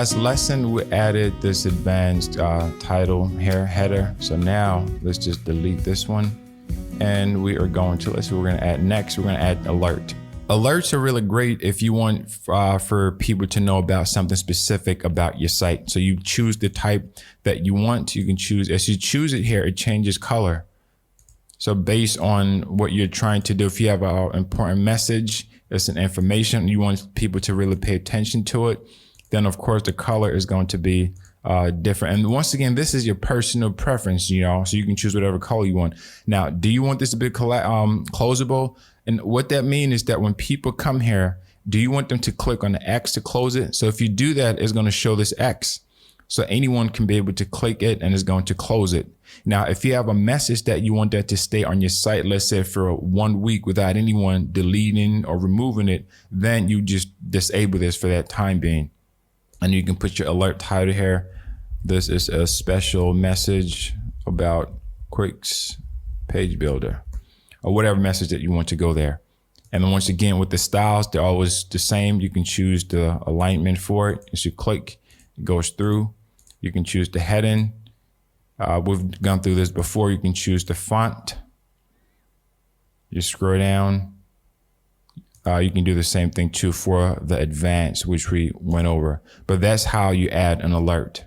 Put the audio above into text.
last lesson, we added this advanced title here, header. So now let's just delete this one. And we are going to, we're going to add next, we're going to add alert. Alerts are really great if you want for people to know about something specific about your site. So you choose the type that you want. You can choose, as you choose it here, it changes color. So based on what you're trying to do, if you have an important message, it's an information, you want people to really pay attention to it, then of course the color is going to be different. And once again, this is your personal preference, you know, so you can choose whatever color you want. Now, do you want this to be closable? And what that means is that when people come here, do you want them to click on the X to close it? So if you do that, it's going to show this X. So anyone can be able to click it and it's going to close it. Now, if you have a message that you want that to stay on your site, let's say for 1 week without anyone deleting or removing it, then you just disable this for that time being. And you can put your alert title here. This is a special message about Quix page builder, or whatever message that you want to go there. And then once again, with the styles, they're always the same. You can choose the alignment for it. As you click, it goes through. You can choose the heading. We've gone through this before. You can choose the font. You scroll down. You can do the same thing too for the advanced, which we went over. But that's how you add an alert.